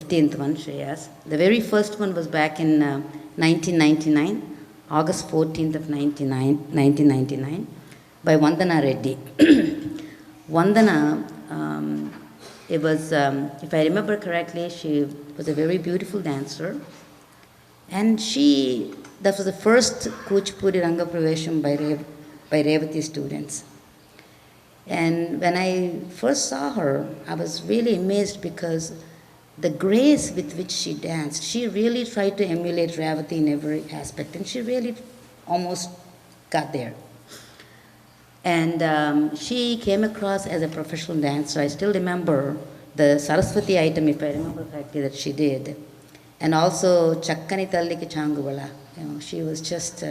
15th one, Shreya's. The very first one was back in 1999, August 14th of 1999, by Vandana Reddy. Vandana, it was, if I remember correctly, she was a very beautiful dancer. And that was the first Kuchipudi Ranga Pravesham by Revati students. And when I first saw her, I was really amazed because the grace with which she danced, she really tried to emulate Revati in every aspect, and she really almost got there. And she came across as a professional dancer. I still remember the Saraswati item, if I remember correctly, that she did. And also Chakkani Talliki Changuvala. She was just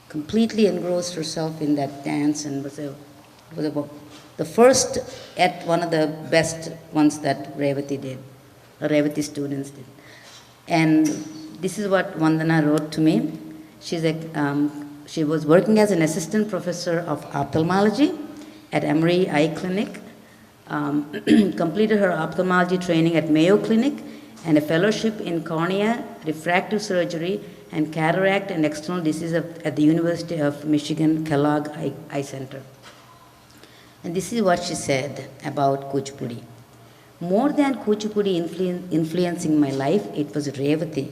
completely engrossed herself in that dance and was the first at one of the best ones that Revati did, or Revati students did. And this is what Vandana wrote to me. She was working as an assistant professor of ophthalmology at Emory Eye Clinic, completed her ophthalmology training at Mayo Clinic, and a fellowship in cornea, refractive surgery, and cataract and external disease at the University of Michigan Kellogg Eye Center. And this is what she said about Kuchipudi. More than Kuchipudi influencing my life, it was Revati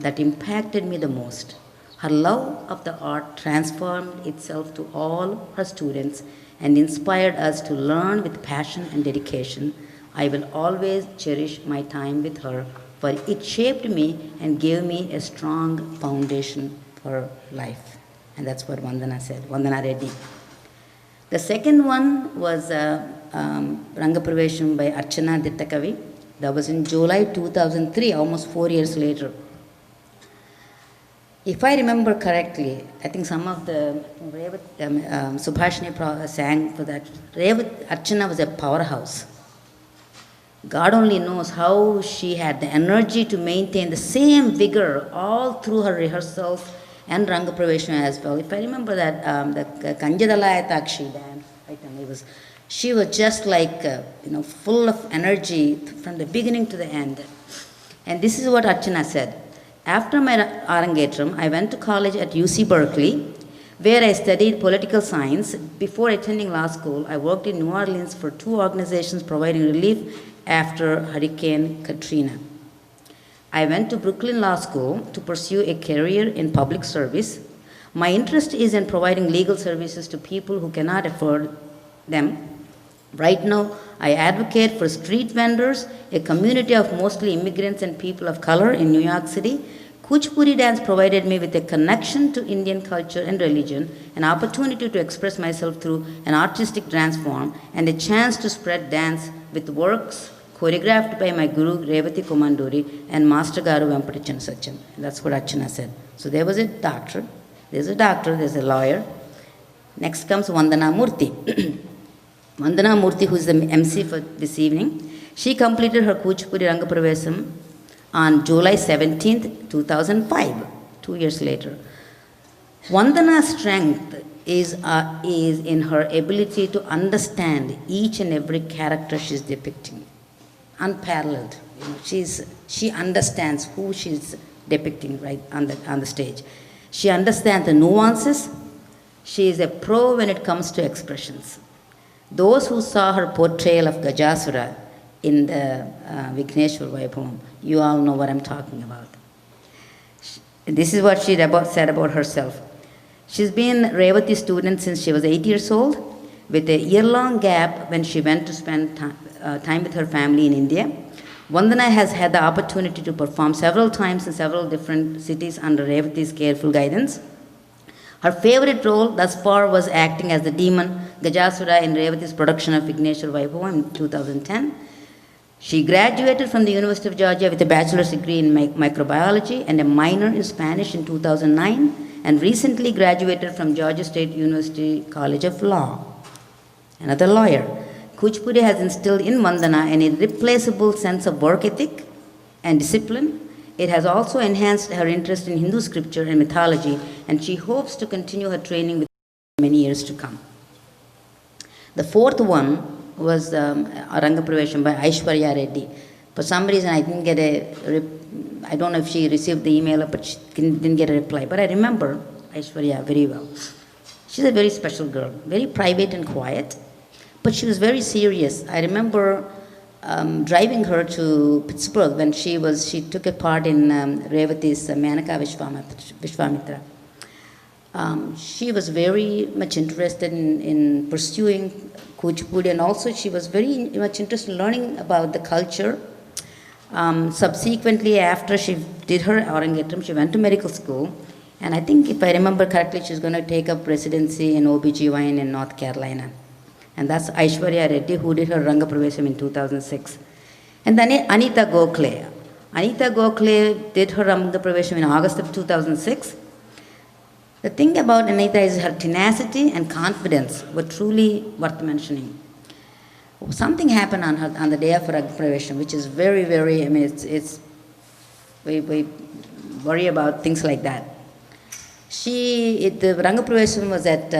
that impacted me the most. Her love of the art transformed itself to all her students and inspired us to learn with passion and dedication. I will always cherish my time with her, for it shaped me and gave me a strong foundation for life. And that's what Vandana said, Vandana Reddy. The second one was Ranga Pravesham by Archana Dittakavi. That was in July 2003, almost 4 years later. If I remember correctly, I think some of the Subhashini sang for that. Archana was a powerhouse. God only knows how she had the energy to maintain the same vigor all through her rehearsals and Ranga Pravesham as well. If I remember that, the Kanjadalaya Takshi dance, she was just like, full of energy from the beginning to the end. And this is what Archana said. After my Arangetram, I went to college at UC Berkeley, where I studied political science. Before attending law school, I worked in New Orleans for 2 organizations providing relief after Hurricane Katrina. I went to Brooklyn Law School to pursue a career in public service. My interest is in providing legal services to people who cannot afford them. Right now, I advocate for street vendors, a community of mostly immigrants and people of color in New York City. Kuchipudi dance provided me with a connection to Indian culture and religion, an opportunity to express myself through an artistic dance form, and a chance to spread dance with works choreographed by my guru Revati Komanduri and Master Garu Venkatachan Satyam. That's what Archana said. So there was a doctor, there's a lawyer. Next comes Vandana Murthy. Vandana Murthy, who is the MC for this evening, she completed her Kuchipudi Ranga Pravesham on July 17th, 2005, 2 years later. Vandana's strength is in her ability to understand each and every character she's depicting. Unparalleled. She understands who she's depicting right on the stage. She understands the nuances. She is a pro when it comes to expressions. Those who saw her portrayal of Gajasura in the Vigneshwar Vaibhavam, you all know what I'm talking about. This is what she said about herself. She's been a Revati student since she was 8 years old, with a year-long gap when she went to spend time with her family in India. Vandana has had the opportunity to perform several times in several different cities under Revati's careful guidance. Her favorite role thus far was acting as the demon Gajasura in Revati's production of Vigneshwar Vaibhavam in 2010. She graduated from the University of Georgia with a bachelor's degree in microbiology and a minor in Spanish in 2009, and recently graduated from Georgia State University College of Law. Another lawyer. Kuchipudi has instilled in Vandana an irreplaceable sense of work ethic and discipline. It has also enhanced her interest in Hindu scripture and mythology, and she hopes to continue her training with many years to come. The fourth one was Ranga Pravesham by Aishwarya Reddy. For some reason, I didn't get I don't know if she received the email, but she didn't get a reply. But I remember Aishwarya very well. She's a very special girl, very private and quiet, but she was very serious. I remember driving her to Pittsburgh when she took a part in Revati's Manaka Vishwamitra. She was very much interested in pursuing Kuchipudi, and also she was very much interested in learning about the culture. Subsequently, after she did her Arangetram, she went to medical school, and I think, if I remember correctly, she's going to take up residency in OBGYN in North Carolina. And that's Aishwarya Reddy, who did her Ranga Pravesham in 2006. And then Anita Gokhale. Anita Gokhale did her Ranga Pravesham in August of 2006. The thing about Anita is her tenacity and confidence were truly worth mentioning. Something happened on the day of Ranga Pravesham, which is very, very, I mean, we worry about things like that. The Ranga Pravesham was at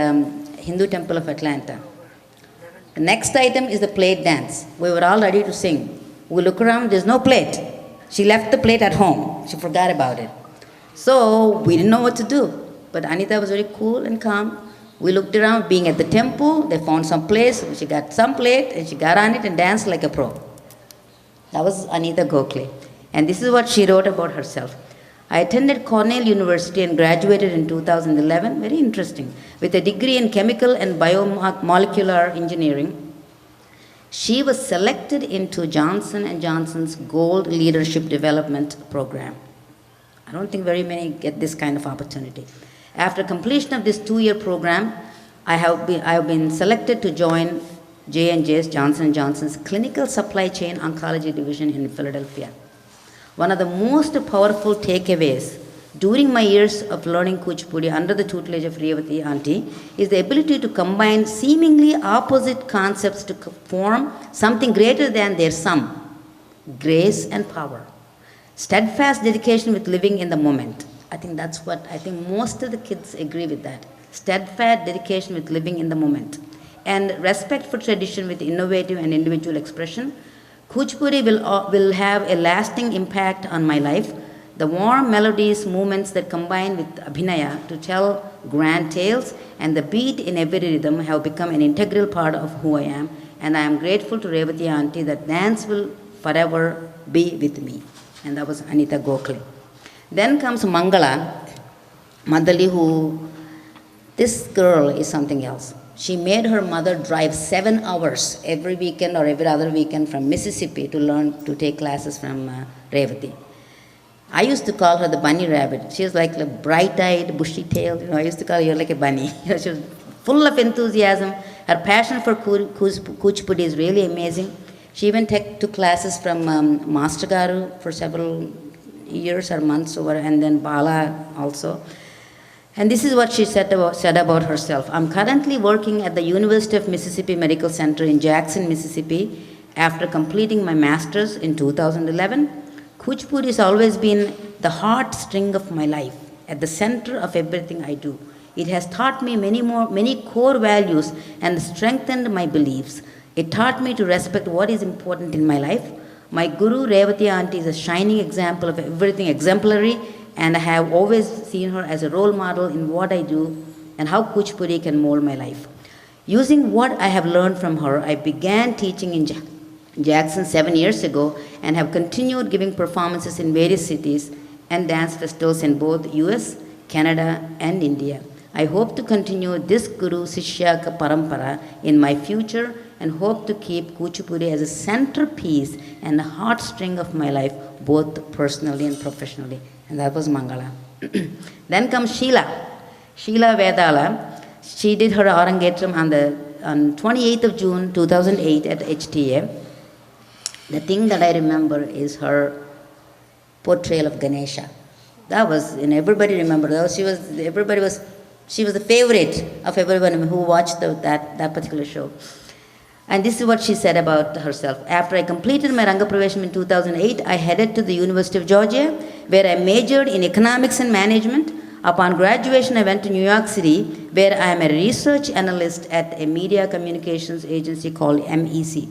Hindu Temple of Atlanta. The next item is the plate dance. We were all ready to sing. We look around, there's no plate. She left the plate at home. She forgot about it. So we didn't know what to do. But Anita was very cool and calm. We looked around, being at the temple, they found some place, she got some plate, and she got on it and danced like a pro. That was Anita Gokhale. And this is what she wrote about herself. I attended Cornell University and graduated in 2011, very interesting, with a degree in chemical and biomolecular engineering. She was selected into Johnson & Johnson's Gold Leadership Development Program. I don't think very many get this kind of opportunity. After completion of this 2-year program, I have been selected to join J&J's, Johnson & Johnson's Clinical Supply Chain Oncology Division in Philadelphia. One of the most powerful takeaways during my years of learning Kuchipudi under the tutelage of Revati Auntie is the ability to combine seemingly opposite concepts to form something greater than their sum: grace and power. Steadfast dedication with living in the moment. I think most of the kids agree with that. Steadfast dedication with living in the moment. And respect for tradition with innovative and individual expression. Kuchipudi will have a lasting impact on my life. The warm melodies, movements that combine with abhinaya to tell grand tales, and the beat in every rhythm have become an integral part of who I am. And I am grateful to Revati Auntie that dance will forever be with me. And that was Anita Gokhale. Then comes Mangala Madali, this girl is something else. She made her mother drive 7 hours every weekend or every other weekend from Mississippi to take classes from Revati. I used to call her the bunny rabbit. She was like a bright-eyed, bushy-tailed, I used to call her like a bunny. She was full of enthusiasm. Her passion for Kuchipudi is really amazing. She even took classes from Master Garu for several years or months over, and then Bala also. And this is what she said about herself. I'm currently working at the University of Mississippi Medical Center in Jackson, Mississippi. After completing my master's in 2011, Kuchipudi has always been the heartstring of my life, at the center of everything I do. It has taught me many core values and strengthened my beliefs. It taught me to respect what is important in my life. My guru, Revati Auntie, is a shining example of everything exemplary, and I have always seen her as a role model in what I do and how Kuchipudi can mold my life. Using what I have learned from her, I began teaching in Jackson 7 years ago and have continued giving performances in various cities and dance festivals in both US, Canada, and India. I hope to continue this Guru Sishya Parampara in my future and hope to keep Kuchipudi as a centerpiece and a heartstring of my life, both personally and professionally. And that was Mangala. Then comes Sheila Vedala. She did her Arangetram on 28th of June 2008 at HTA. The thing that I remember is her portrayal of Ganesha. That was, and everybody remembered that. She was the favorite of everyone who watched that particular show. And this is what she said about herself. After I completed my Ranga Pravesham in 2008, I headed to the University of Georgia, where I majored in economics and management. Upon graduation, I went to New York City, where I am a research analyst at a media communications agency called MEC.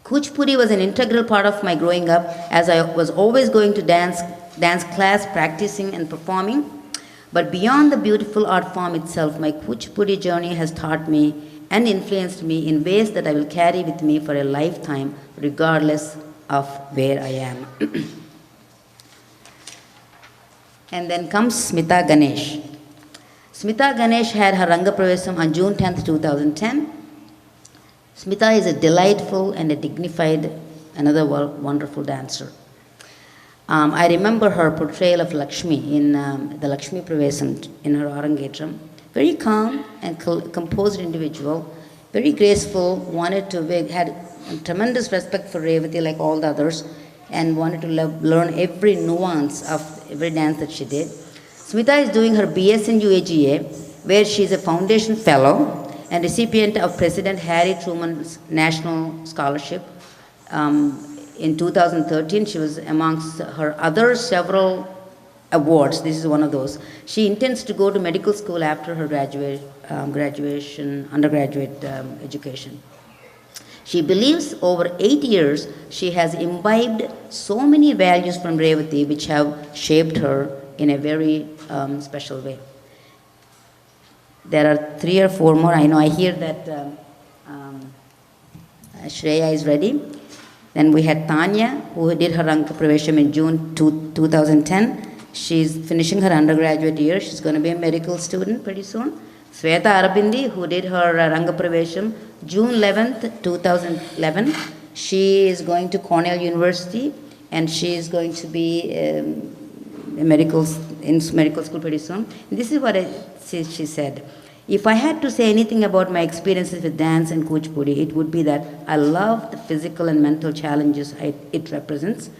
Kuchipudi was an integral part of my growing up, as I was always going to dance class, practicing and performing. But beyond the beautiful art form itself, my Kuchipudi journey has taught me and influenced me in ways that I will carry with me for a lifetime, regardless of where I am. And then comes Smita Ganesh. Smita Ganesh had her Ranga Pravesam on June 10th, 2010. Smita is a delightful and a dignified, another wonderful dancer. I remember her portrayal of Lakshmi in the Lakshmi Pravesam in her Arangetram. Very calm and composed individual, very graceful, had tremendous respect for Revati like all the others, and wanted to learn every nuance of every dance that she did. Smita is doing her BS in UAGA, where she is a foundation fellow and recipient of President Harry Truman's National Scholarship. In 2013, she was amongst her other several awards. This is one of those. She intends to go to medical school after her undergraduate education. She believes over 8 years she has imbibed so many values from Revati which have shaped her in a very special way. There are 3 or 4 more. I know, I hear that Shreya is ready. Then we had Tanya, who did her Ranga Pravesham in June 2010. She's finishing her undergraduate year. She's going to be a medical student pretty soon. Shreya RP, who did her Ranga Pravesham June 11th, 2011. She is going to Cornell University, and she is going to be in medical school pretty soon. And this is what she said. If I had to say anything about my experiences with dance and Kuchipudi, it would be that I love the physical and mental challenges it represents.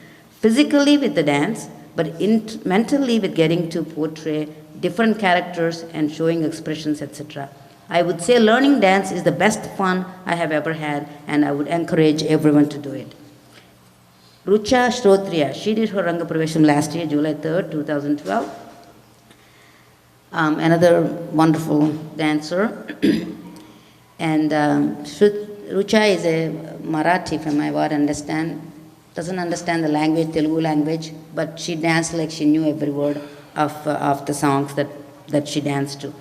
Physically with the dance, but mentally with getting to portray different characters and showing expressions, etc. I would say learning dance is the best fun I have ever had, and I would encourage everyone to do it. Rucha Shrotriya, she did her Ranga Pravesham last year, July 3rd, 2012. Another wonderful dancer. And Rucha is a Marathi, from what I understand. Doesn't understand the language, Telugu language, but she danced like she knew every word of the songs that she danced to.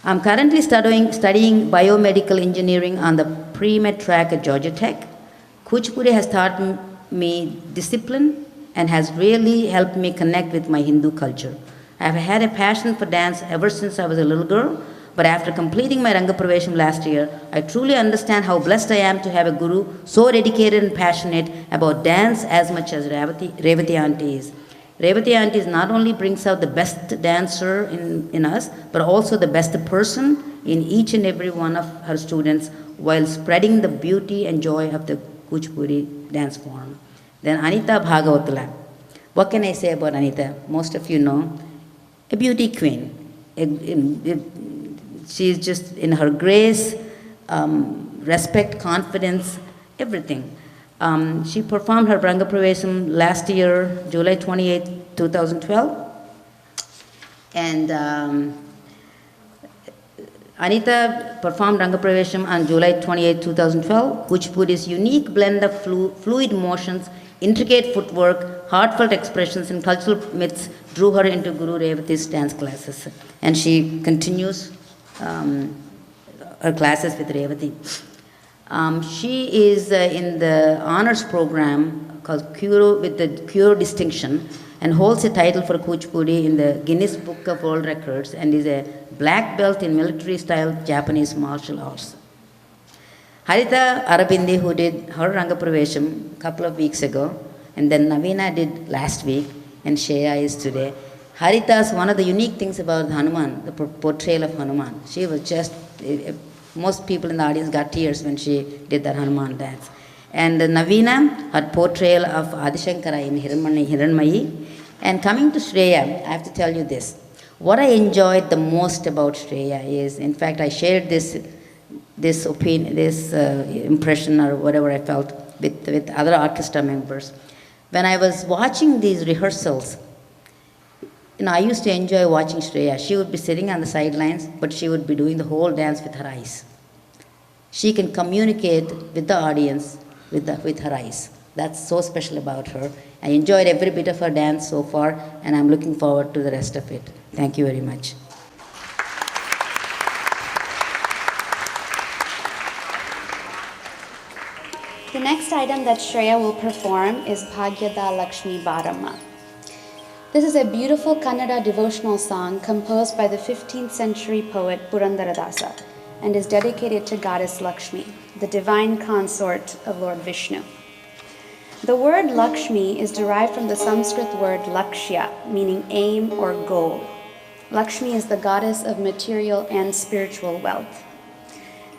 I'm currently studying biomedical engineering on the pre-med track at Georgia Tech. Kuchipudi has taught me discipline and has really helped me connect with my Hindu culture. I've had a passion for dance ever since I was a little girl, but after completing my Ranga Pravesham last year, I truly understand how blessed I am to have a guru so dedicated and passionate about dance as much as Revati Auntie is. Revati Auntie not only brings out the best dancer in us, but also the best person in each and every one of her students, while spreading the beauty and joy of the Kuchipudi dance form. Then Anita Bhagavatula. What can I say about Anita? Most of you know. A beauty queen. She's just in her grace, respect, confidence, everything. She performed her Ranga Pravesam last year, July 28, 2012. And Anita performed Ranga Pravesham on July 28, 2012. Kuchipudi's unique blend of fluid motions, intricate footwork, heartfelt expressions, and cultural myths drew her into Guru Revati's dance classes. And she continues her classes with Revati. She is in the honors program called with the Curo distinction, and holds a title for Kuchipudi in the Guinness Book of World Records, and is a black belt in military-style Japanese martial arts. Harita Arabindi, who did her Ranga Pravesham a couple of weeks ago, and then Navina did last week, and Shreya is today. Harita's one of the unique things about Hanuman, the portrayal of Hanuman. She was just, most people in the audience got tears when she did that Hanuman dance. And Navina, her portrayal of Adishankara in Hiranmayi. And coming to Shreya, I have to tell you this. What I enjoyed the most about Shreya is, in fact, I shared this impression or whatever I felt with other orchestra members. When I was watching these rehearsals, I used to enjoy watching Shreya. She would be sitting on the sidelines, but she would be doing the whole dance with her eyes. She can communicate with the audience with her eyes. That's so special about her. I enjoyed every bit of her dance so far, and I'm looking forward to the rest of it. Thank you very much. The next item that Shreya will perform is Bhagyada Lakshmi Baramma. This is a beautiful Kannada devotional song composed by the 15th century poet Purandaradasa and is dedicated to goddess Lakshmi, the divine consort of Lord Vishnu. The word Lakshmi is derived from the Sanskrit word Lakshya, meaning aim or goal. Lakshmi is the goddess of material and spiritual wealth.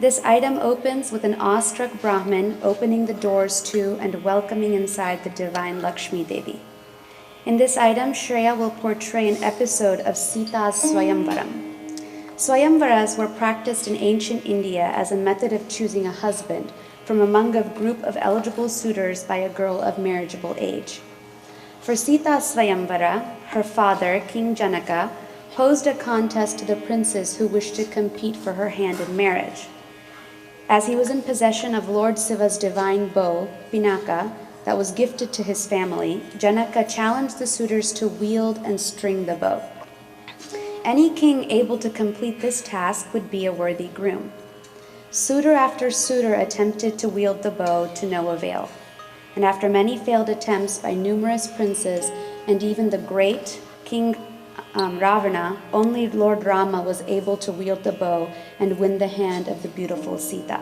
This item opens with an awestruck Brahmin opening the doors to and welcoming inside the divine Lakshmi Devi. In this item, Shreya will portray an episode of Sita's Swayamvaram. Swayamvaras were practiced in ancient India as a method of choosing a husband from among a group of eligible suitors by a girl of marriageable age. For Sita's Swayamvara, her father, King Janaka, posed a contest to the princes who wished to compete for her hand in marriage. As he was in possession of Lord Siva's divine bow, Pinaka, that was gifted to his family, Janaka challenged the suitors to wield and string the bow. Any king able to complete this task would be a worthy groom. Suitor after suitor attempted to wield the bow to no avail, and after many failed attempts by numerous princes and even the great King Ravana, only Lord Rama was able to wield the bow and win the hand of the beautiful Sita.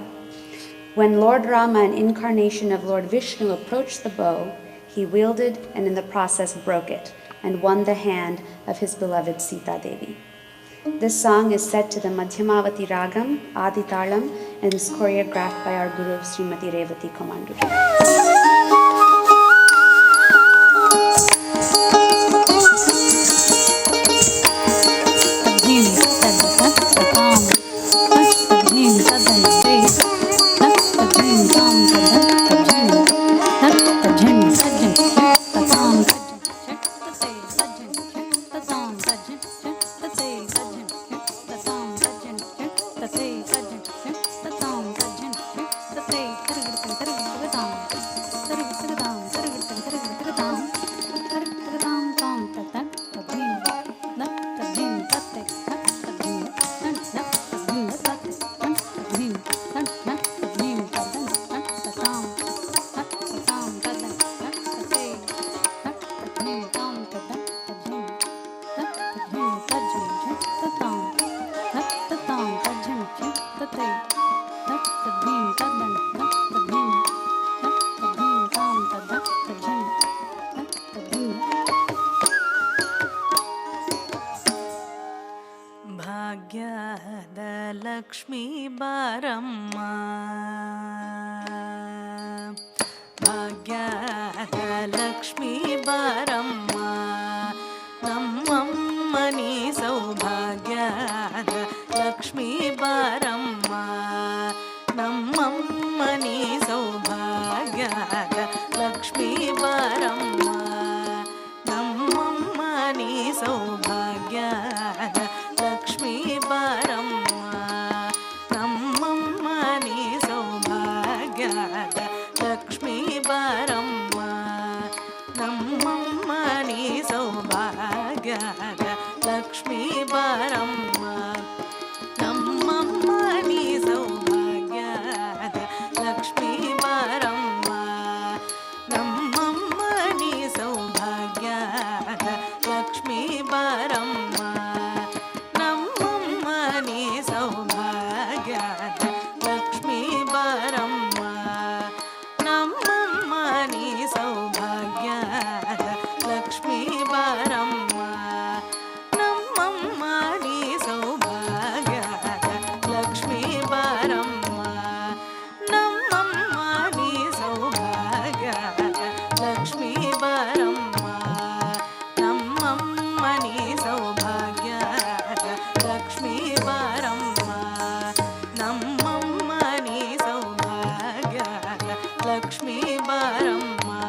When Lord Rama, an incarnation of Lord Vishnu, approached the bow, he wielded and in the process broke it and won the hand of his beloved Sita Devi. This song is set to the Madhyamavati Ragam, Aditalam, and is choreographed by our Guru Srimati Revati Komanduri. Bhagyada Lakshmi Baramma, Bhagyada Lakshmi Baramma, Nammani Saubhagyada Lakshmi Baramma, Nammani Saubhagyada Lakshmi Baramma, Nammani Saubhagyada Lakshmi Baramma, Nammani Saubhagyada Lakshmi Baramma, Nammani Saubhagyada Lakshmi Baramma, Nammani Saubhagyada Lakshmi Baramma, Nammani Saubhagyada Lakshmi Baramma, Nammani Saubhagyada Lakshmi Baramma, Nammani Saubhagyada Lakshmi Baramma, Nammani Saubhagyada Lakshmi Baramma, Nammani Saubhagyada Lakshmi Baramma, Nammani Saubhagyada Lakshmi Baramma, Nammani Saubhagyada Lakshmi Baramma,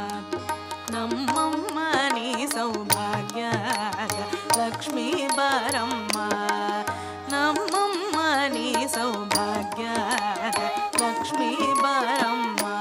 Nammani Saubhagyada Lakshmi Baramma, Nammani Saubhagyada Lakshmi Baramma,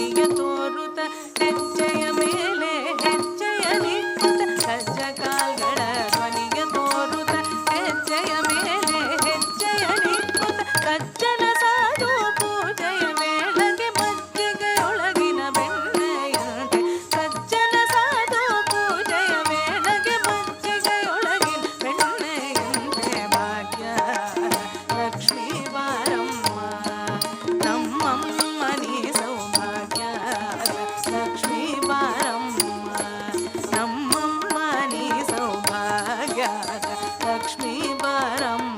ಧ್ವನಿಯ ತೋರುತ ಹೆಜ್ಜೆಯ ಮೇಲೆ ಹೆಜ್ಜೆಯ ನಿಕ್ಕುತ್ತ ಸಜ್ಜ ಕಾಲ್ಗಳ ಧ್ವನಿಯ ತೋರುತ ಹೆಜ್ಜೆಯ ಮೇಲೆ ಹೆಜ್ಜೆಯ ನಿಕ್ಕುತ್ತ ಸಜ್ಜನ ಸಾಧು ಪೂಜೆಯ ವೇಳೆಗೆ ಮಜ್ಜಿಗೆಯೊಳಗಿನ ಬೆಣ್ಣೆಯಂತೆ ಸಜ್ಜನ ಸಾಧು ಪೂಜೆಯ ವೇಳೆಗೆ ಮಜ್ಜಿಗೆಯೊಳಗಿನ ಬೆಣ್ಣೆಯಂತೆ ಭಾಗ್ಯ ಲಕ್ಷ್ಮೀ ಬಾರಮ್ಮ ನಮ್ಮಮ್ಮ ನೀ ಸೌಭಾಗ್ಯ ಲಕ್ಷ್ಮೀ ಬಾರಮ್ಮ ನಮ್ಮಮ್ಮ ನೀ ಸೌಭಾಗ್ಯ ಲಕ್ಷ್ಮೀ ಬಾರಮ್ಮ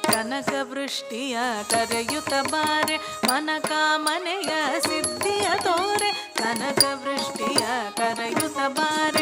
ಕನಕ ವೃಷ್ಟಿಯ ಕರೆಯುತ್ತ ಬಾರೆ ಮನಕಾಮನೆಯ ಸಿದ್ಧಿಯ ತೋರೆ ಕನಕ ವೃಷ್ಟಿಯ ಕರೆಯುತ್ತ ಬಾರೆ